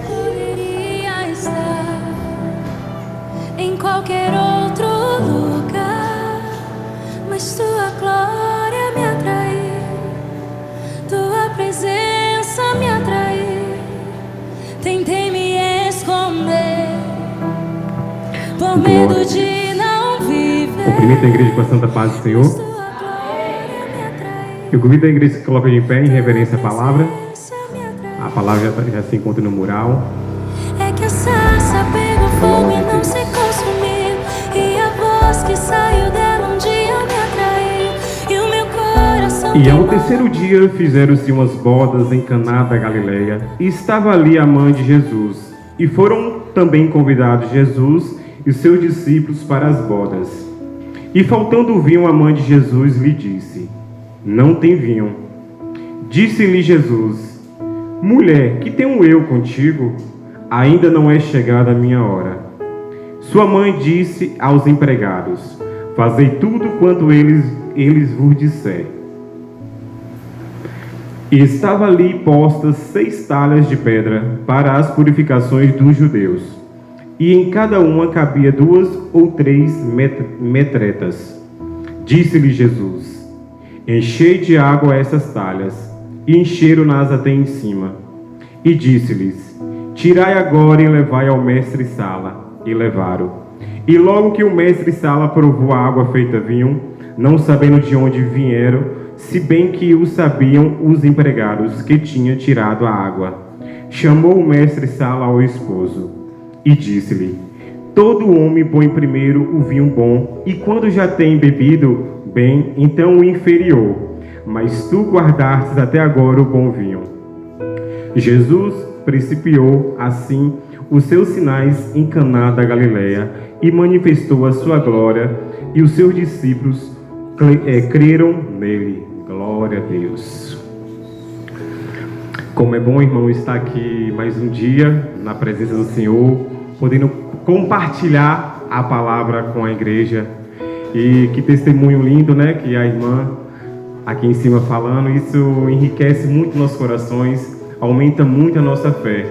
Poderia estar em qualquer outro lugar, mas tua glória me atraiu, tua presença me atraiu. Tentei me esconder por medo de não viver. Cumprimento a igreja com a santa paz do Senhor. Mas tua glória me atraiu, Eu convido a igreja que se coloca de pé em reverência à palavra. presença me atraiu. A palavra já se encontra no mural. É que a sarça pegou fogo e não se consumiu, e a voz que saiu dela um dia me atraiu, e o meu coração E ao queimou. terceiro dia fizeram-se umas bodas em Caná da Galileia, e estava ali a mãe de Jesus. E foram também convidados Jesus e os seus discípulos para as bodas. E faltando o vinho, a mãe de Jesus lhe disse: não tem vinho. Disse-lhe Jesus: mulher, que tenho eu contigo? Ainda não é chegada a minha hora. Sua mãe disse aos empregados: fazei tudo quanto eles vos disser. E estava ali postas 6 talhas de pedra para as purificações dos judeus, e em cada uma cabia 2 ou 3 metretas. Disse-lhe Jesus: enchei de água essas talhas, e encheram-nas até em cima. E disse-lhes: tirai agora e levai ao mestre-sala. E levaram. E logo que o mestre-sala provou a água feita vinho, não sabendo de onde vieram, se bem que o sabiam os empregados que tinham tirado a água, chamou o mestre-sala ao esposo e disse-lhe: todo homem põe primeiro o vinho bom, e quando já tem bebido bem, então o inferior, mas tu guardastes até agora o bom vinho. Jesus principiou assim os seus sinais em Caná da Galileia e manifestou a sua glória, e os seus discípulos creram nele. Glória a Deus. Como é bom, irmão, estar aqui mais um dia na presença do Senhor, podendo compartilhar a palavra com a igreja. E que testemunho lindo, né? Que a irmã aqui em cima falando, isso enriquece muito nossos corações, aumenta muito a nossa fé.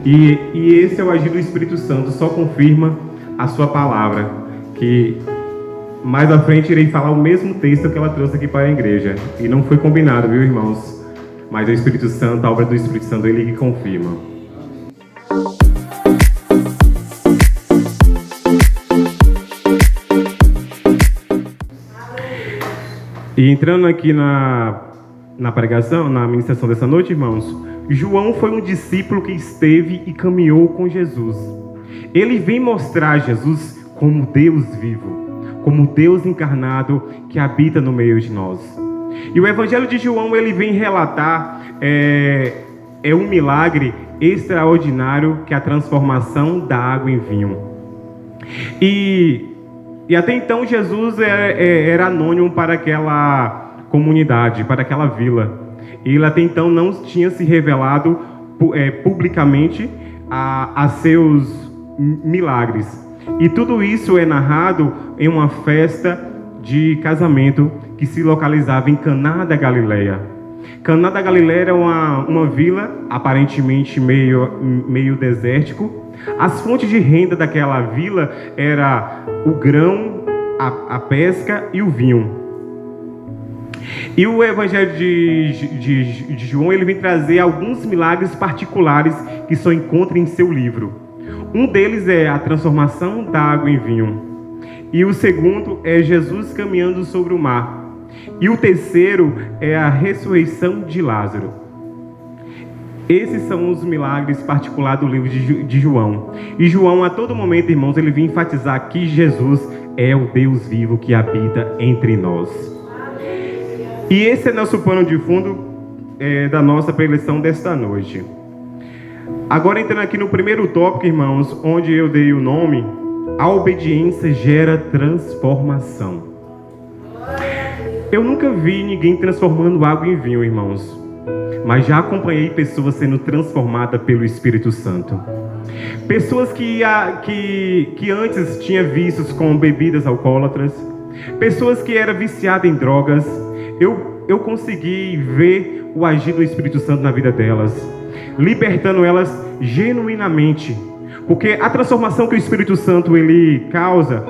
E esse é o agir do Espírito Santo, só confirma a sua palavra, que mais à frente irei falar o mesmo texto que ela trouxe aqui para a igreja. E não foi combinado, viu, irmãos? Mas é o Espírito Santo, a obra do Espírito Santo, ele que confirma. E entrando aqui na pregação, na ministração dessa noite, irmãos, João foi um discípulo que esteve e caminhou com Jesus. Ele vem mostrar Jesus como Deus vivo, como Deus encarnado que habita no meio de nós. E o Evangelho de João, ele vem relatar um milagre extraordinário, que é a transformação da água em vinho. E até então Jesus era anônimo para aquela comunidade, para aquela vila. E ele até então não tinha se revelado publicamente a seus milagres. E tudo isso é narrado em uma festa de casamento que se localizava em Caná da Galileia. Caná da Galileia era uma vila aparentemente meio desértico. As fontes de renda daquela vila era o grão, a pesca e o vinho. E o Evangelho de João, ele vem trazer alguns milagres particulares que só encontra em seu livro. Um deles é a transformação da água em vinho. E o segundo é Jesus caminhando sobre o mar. E o terceiro é a ressurreição de Lázaro. Esses são os milagres particulares do livro de João. E João, a todo momento, irmãos, ele vem enfatizar que Jesus é o Deus vivo que habita entre nós. E esse é nosso pano de fundo da nossa preleção desta noite. Agora entrando aqui no primeiro tópico, irmãos, onde eu dei o nome: a obediência gera transformação. Eu nunca vi ninguém transformando água em vinho, irmãos, mas já acompanhei pessoas sendo transformadas pelo Espírito Santo. Pessoas que antes tinham vícios com bebidas alcoólatras, pessoas que eram viciadas em drogas. Eu consegui ver o agir do Espírito Santo na vida delas, libertando elas genuinamente. Porque a transformação que o Espírito Santo ele causa,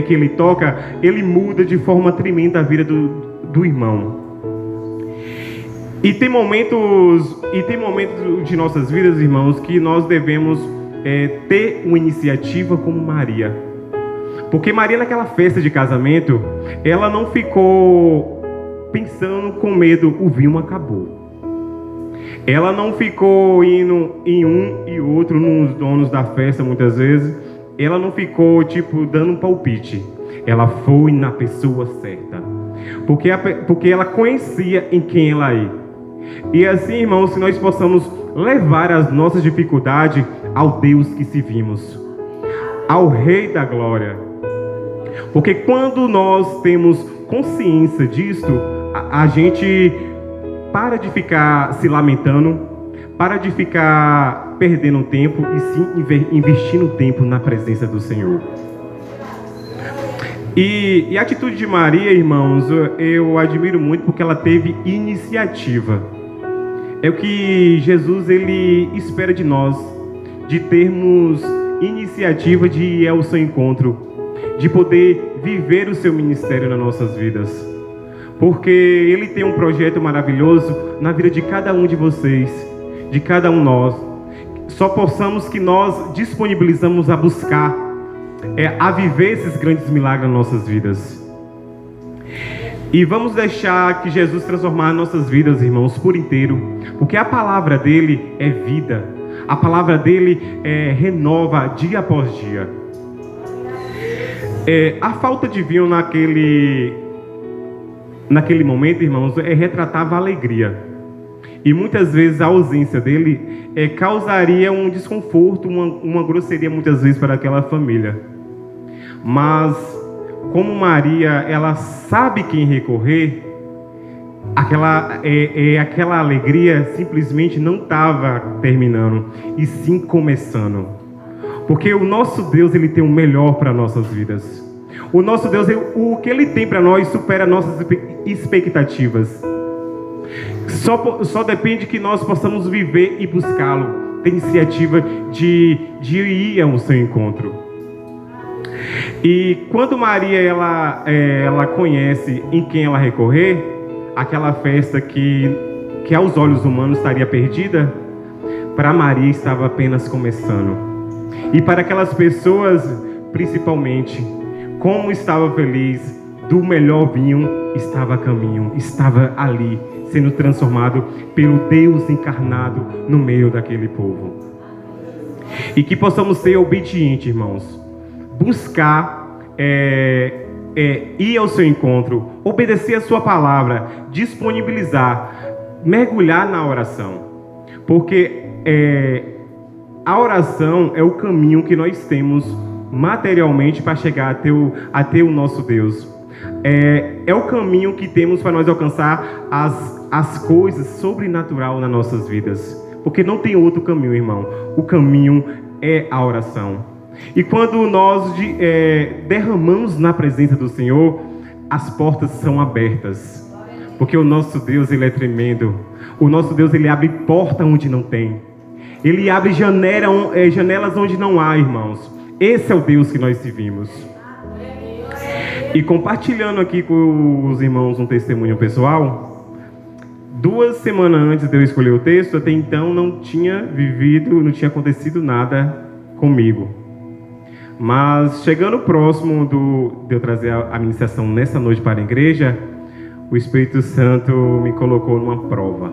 que ele toca, ele muda de forma tremenda a vida do irmão. E tem momentos de nossas vidas, irmãos, que nós devemos ter uma iniciativa como Maria. Porque Maria, naquela festa de casamento, ela não ficou pensando com medo, o vinho acabou. Ela não ficou indo em um e outro, nos donos da festa, muitas vezes. Ela não ficou, dando um palpite. Ela foi na pessoa certa. Porque ela conhecia em quem ela ia. E assim, irmãos, que nós possamos levar as nossas dificuldades ao Deus que servimos, ao Rei da Glória. Porque quando nós temos consciência disto, a gente para de ficar se lamentando, para de ficar perdendo tempo e sim investindo tempo na presença do Senhor. E a atitude de Maria, irmãos, eu admiro muito porque ela teve iniciativa. É o que Jesus ele espera de nós, de termos iniciativa de ir ao seu encontro, de poder viver o seu ministério nas nossas vidas. Porque Ele tem um projeto maravilhoso na vida de cada um de vocês, de cada um de nós. Só possamos que nós disponibilizamos a buscar, a viver esses grandes milagres nas nossas vidas. E vamos deixar que Jesus transformar nossas vidas, irmãos, por inteiro. Porque a palavra dEle é vida. A palavra dEle renova dia após dia. A falta de vinho naquele momento, irmãos, retratava a alegria. E muitas vezes a ausência dele causaria um desconforto, uma grosseria muitas vezes para aquela família. Mas, como Maria, ela sabe quem recorrer, aquela alegria simplesmente não estava terminando, e sim começando. Porque o nosso Deus, Ele tem o melhor para nossas vidas. O nosso Deus, o que Ele tem para nós supera nossas expectativas. Só depende que nós possamos viver e buscá-lo. Ter iniciativa de ir ao seu encontro. E quando Maria ela conhece em quem ela recorrer, aquela festa que aos olhos humanos estaria perdida, para Maria estava apenas começando. E para aquelas pessoas, principalmente, como estava feliz, do melhor vinho estava a caminho, estava ali, sendo transformado pelo Deus encarnado no meio daquele povo. E que possamos ser obedientes, irmãos. Buscar, ir ao seu encontro, obedecer a sua palavra, disponibilizar, mergulhar na oração. Porque a oração é o caminho que nós temos materialmente para chegar até o nosso Deus. É o caminho que temos para nós alcançar as coisas sobrenaturais nas nossas vidas. Porque não tem outro caminho, irmão. O caminho é a oração. E quando nós derramamos na presença do Senhor, as portas são abertas. Porque o nosso Deus, Ele é tremendo. O nosso Deus, Ele abre porta onde não tem. Ele abre janelas onde não há, irmãos. Esse é o Deus que nós servimos. E compartilhando aqui com os irmãos um testemunho pessoal, 2 semanas antes de eu escolher o texto, até então não tinha acontecido nada comigo. Mas chegando próximo de eu trazer a ministração nessa noite para a igreja, o Espírito Santo me colocou numa prova.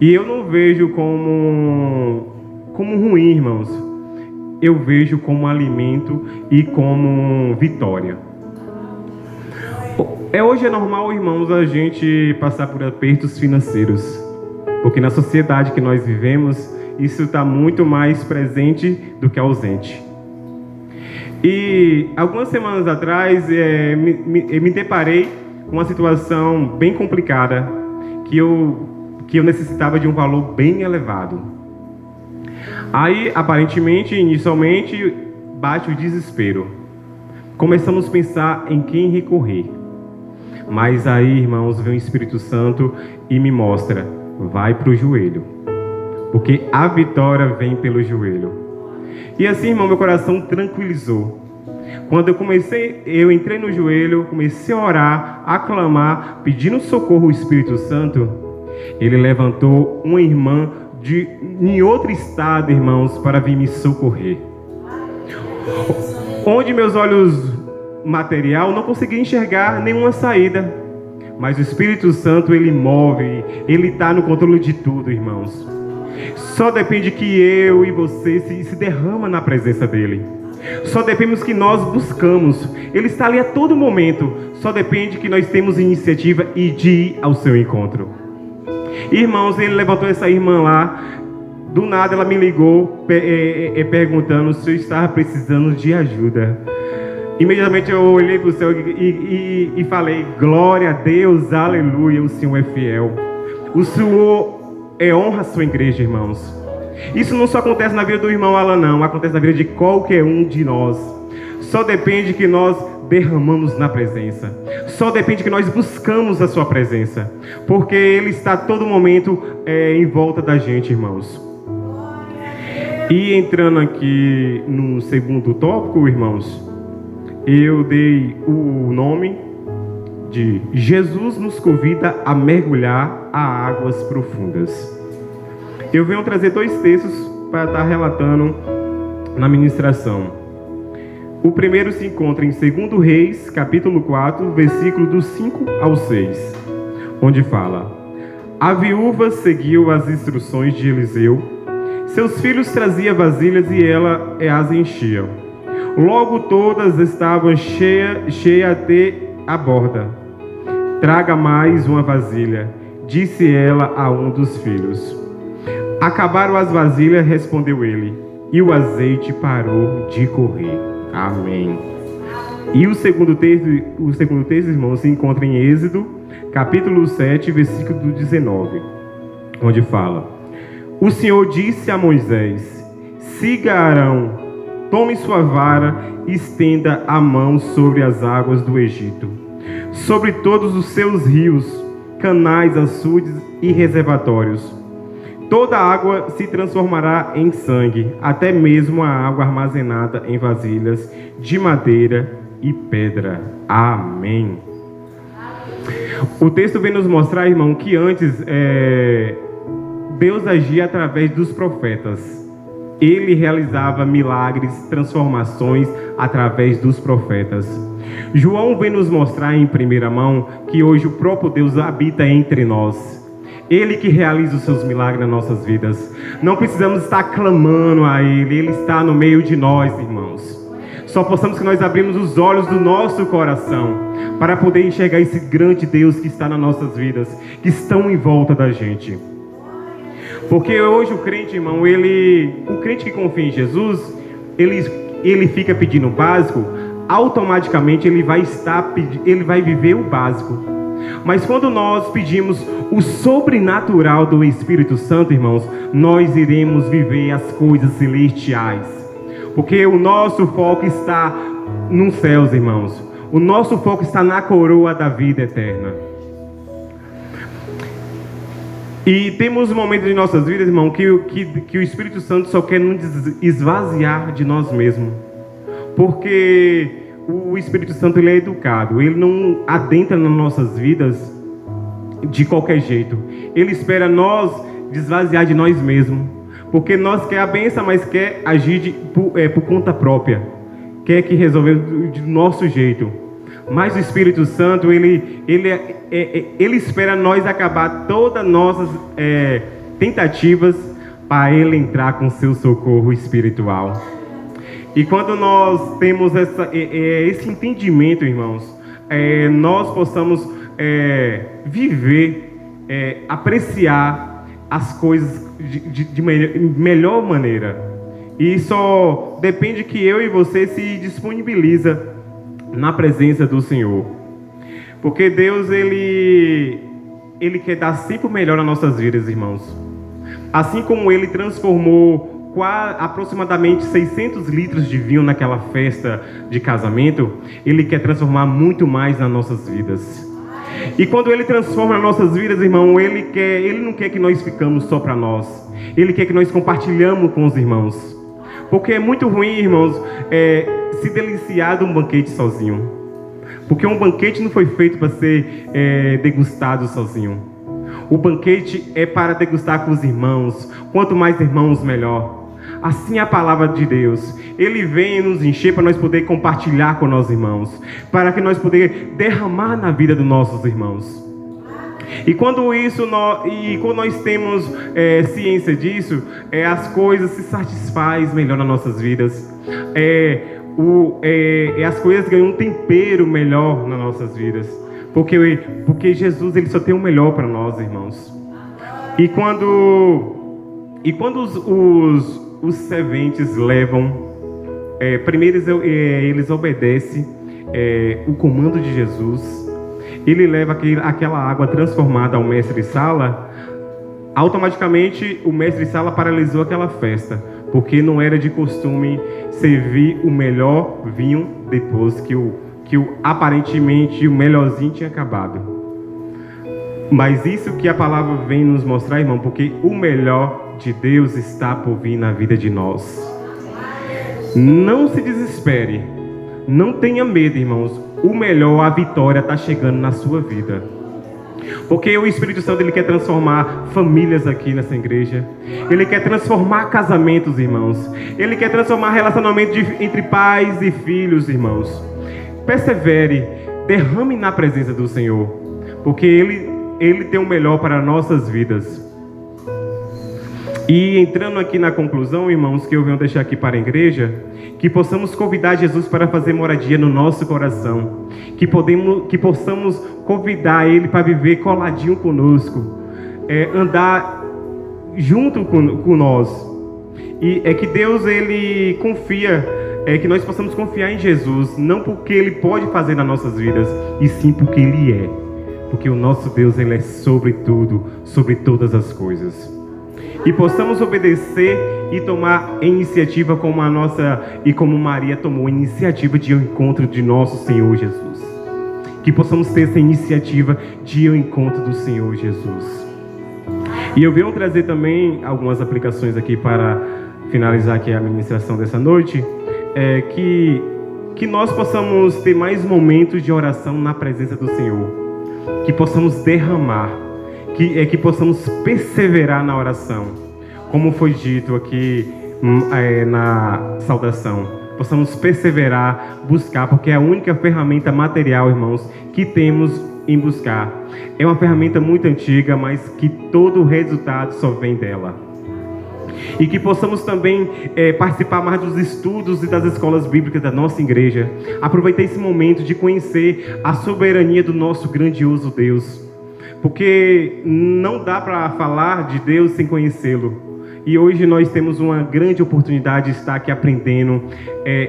E eu não vejo como ruim, irmãos. Eu vejo como alimento e como vitória. Hoje é normal, irmãos, a gente passar por apertos financeiros. Porque na sociedade que nós vivemos, isso está muito mais presente do que ausente. E algumas semanas atrás, me deparei com uma situação bem complicada, que eu necessitava de um valor bem elevado. Aí, aparentemente, inicialmente, bate o desespero. Começamos a pensar em quem recorrer. Mas aí, irmãos, vem o Espírito Santo e me mostra, vai para o joelho. porque a vitória vem pelo joelho. E assim, irmão, meu coração tranquilizou. Quando eu entrei no joelho, comecei a orar, a clamar, pedindo socorro ao Espírito Santo. Ele levantou uma irmã em outro estado, irmãos, para vir me socorrer. Onde meus olhos material não conseguiam enxergar nenhuma saída. Mas o Espírito Santo, ele move, ele está no controle de tudo, irmãos. Só depende que eu e você se derrama na presença dele. Só depende que nós buscamos. Ele está ali a todo momento. Só depende que nós temos iniciativa e de ir ao seu encontro. Irmãos, ele levantou essa irmã lá. Do nada ela me ligou perguntando se eu estava precisando de ajuda. Imediatamente eu olhei para o céu e falei: glória a Deus, aleluia, o Senhor é fiel. O Senhor honra a sua igreja, irmãos. Isso não só acontece na vida do irmão Alan, não. Acontece na vida de qualquer um de nós. Só depende que nós derramamos na presença. Só depende que nós buscamos a sua presença. Porque Ele está a todo momento em volta da gente, irmãos. E entrando aqui no segundo tópico, irmãos, eu dei o nome de Jesus nos convida a mergulhar a águas profundas. Eu venho trazer 2 textos para estar relatando na ministração. O primeiro se encontra em 2 Reis, capítulo 4, versículo dos 5 ao 6, onde fala: a viúva seguiu as instruções de Eliseu. Seus filhos traziam vasilhas e ela as enchia. Logo todas estavam cheias até a borda. Traga mais uma vasilha, disse ela a um dos filhos. Acabaram as vasilhas, respondeu ele, e o azeite parou de correr. Amém. E o segundo texto, irmãos, se encontra em Êxodo, capítulo 7, versículo 19, onde fala: o Senhor disse a Moisés: siga Arão, tome sua vara e estenda a mão sobre as águas do Egito, sobre todos os seus rios, canais, açudes e reservatórios. Toda a água se transformará em sangue, até mesmo a água armazenada em vasilhas de madeira e pedra. Amém. O texto vem nos mostrar, irmão, que antes Deus agia através dos profetas. Ele realizava milagres, transformações através dos profetas. João vem nos mostrar em primeira mão que hoje o próprio Deus habita entre nós. Ele que realiza os seus milagres nas nossas vidas. Não precisamos estar clamando a Ele. Ele está no meio de nós, irmãos. Só possamos que nós abrimos os olhos do nosso coração para poder enxergar esse grande Deus que está nas nossas vidas, que estão em volta da gente. Porque hoje o crente, irmão, o crente que confia em Jesus, ele fica pedindo o básico, automaticamente ele vai viver o básico. Mas quando nós pedimos o sobrenatural do Espírito Santo, irmãos, nós iremos viver as coisas celestiais. Porque o nosso foco está nos céus, irmãos. O nosso foco está na coroa da vida eterna. E temos momentos de nossas vidas, irmão, que o Espírito Santo só quer nos esvaziar de nós mesmos. Porque o Espírito Santo, ele é educado. Ele não adentra nas nossas vidas de qualquer jeito. Ele espera nós desvaziar de nós mesmos. Porque nós quer a bênção, mas quer agir por conta própria. Quer que resolver do nosso jeito. Mas o Espírito Santo, ele espera nós acabar todas as nossas tentativas para ele entrar com seu socorro espiritual. E quando nós temos esse entendimento, irmãos, nós possamos viver, apreciar as coisas de melhor maneira. E só depende que eu e você se disponibiliza na presença do Senhor. Porque Deus, Ele quer dar sempre o melhor nas nossas vidas, irmãos. Assim como Ele transformou aproximadamente 600 litros de vinho naquela festa de casamento, Ele quer transformar muito mais nas nossas vidas. E quando Ele transforma as nossas vidas, irmão, Ele não quer que nós ficamos só para nós. Ele quer que nós compartilhamos com os irmãos. Porque é muito ruim, irmãos, se deliciar de um banquete sozinho. Porque um banquete não foi feito para ser degustado sozinho. O banquete é para degustar com os irmãos. Quanto mais irmãos, melhor. Assim é a palavra de Deus. Ele vem nos encher para nós poder compartilhar com nossos irmãos. Para que nós poder derramar na vida dos nossos irmãos. E quando nós temos ciência disso, as coisas se satisfazem melhor nas nossas vidas. As coisas ganham um tempero melhor nas nossas vidas. Porque Jesus, Ele só tem o melhor para nós, irmãos. E quando os serventes levam, primeiro eles obedecem o comando de Jesus. Ele leva aquela água transformada ao mestre-sala. Automaticamente o mestre-sala paralisou aquela festa, porque não era de costume servir o melhor vinho depois que aparentemente o melhorzinho tinha acabado. Mas isso que a palavra vem nos mostrar, irmão, porque o melhor de Deus está por vir na vida de nós. Não se desespere, não tenha medo, irmãos. O melhor, a vitória está chegando na sua vida. Porque o Espírito Santo, Ele quer transformar famílias aqui nessa igreja. Ele quer transformar casamentos, irmãos. Ele quer transformar relacionamento entre pais e filhos, irmãos. Persevere, derrame na presença do Senhor. Porque Ele tem o melhor para nossas vidas. E entrando aqui na conclusão, irmãos, que eu venho deixar aqui para a igreja, que possamos convidar Jesus para fazer moradia no nosso coração, que possamos convidar Ele para viver coladinho conosco, andar junto com nós. E é que Deus, Ele confia, que nós possamos confiar em Jesus, não porque Ele pode fazer nas nossas vidas, e sim porque Ele é. Porque o nosso Deus, Ele é sobre tudo, sobre todas as coisas. E possamos obedecer e tomar iniciativa como Maria tomou a iniciativa de ir ao encontro de nosso Senhor Jesus. Que possamos ter essa iniciativa de ir ao encontro do Senhor Jesus. E eu venho trazer também algumas aplicações aqui para finalizar aqui a ministração dessa noite. Que nós possamos ter mais momentos de oração na presença do Senhor. Que possamos derramar. Que possamos perseverar na oração, como foi dito aqui na saudação. Possamos perseverar, buscar, porque é a única ferramenta material, irmãos, que temos em buscar. É uma ferramenta muito antiga, mas que todo o resultado só vem dela. E que possamos também participar mais dos estudos e das escolas bíblicas da nossa igreja. Aproveitar esse momento de conhecer a soberania do nosso grandioso Deus. Porque não dá para falar de Deus sem conhecê-lo. E hoje nós temos uma grande oportunidade de estar aqui aprendendo,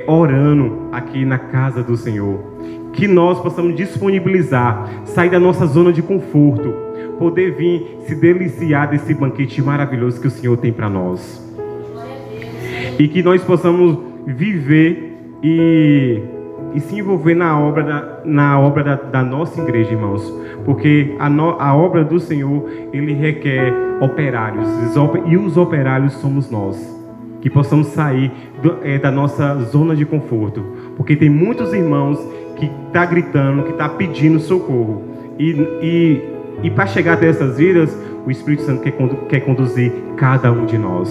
orando aqui na casa do Senhor. Que nós possamos disponibilizar, sair da nossa zona de conforto, poder vir se deliciar desse banquete maravilhoso que o Senhor tem para nós. E que nós possamos viver e se envolver na obra da nossa igreja, irmãos. Porque a obra do Senhor, Ele requer operários. E os operários somos nós. Que possamos sair da nossa zona de conforto. Porque tem muitos irmãos que estão gritando, que estão pedindo socorro. E para chegar até essas vidas, o Espírito Santo quer conduzir cada um de nós.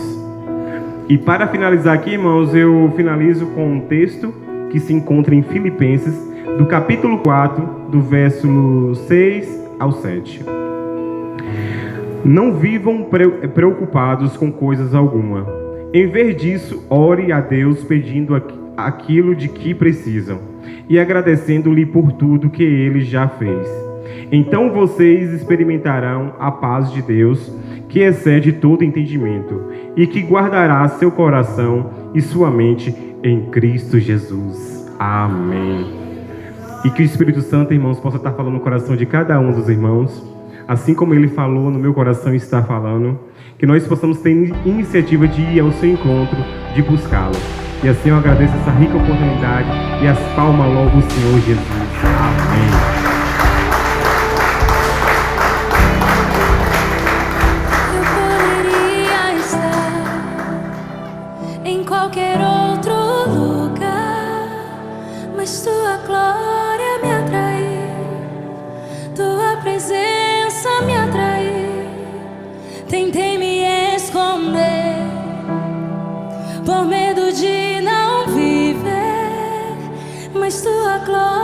E para finalizar aqui, irmãos, eu finalizo com um texto que se encontra em Filipenses, do capítulo 4, do verso 6 ao 7. Não vivam preocupados com coisas alguma. Em vez disso, ore a Deus pedindo aquilo de que precisam e agradecendo-lhe por tudo que Ele já fez. Então vocês experimentarão a paz de Deus, que excede todo entendimento, e que guardará seu coração e sua mente em Cristo Jesus. Amém. E que o Espírito Santo, irmãos, possa estar falando no coração de cada um dos irmãos, assim como Ele falou no meu coração e está falando, que nós possamos ter iniciativa de ir ao seu encontro, de buscá-lo. E assim eu agradeço essa rica oportunidade e as palmas logo ao Senhor Jesus. Amém. em qualquer outro lugar, mas tua glória me atraiu, tua presença me atraiu. Tentei me esconder por medo de não viver, mas tua glória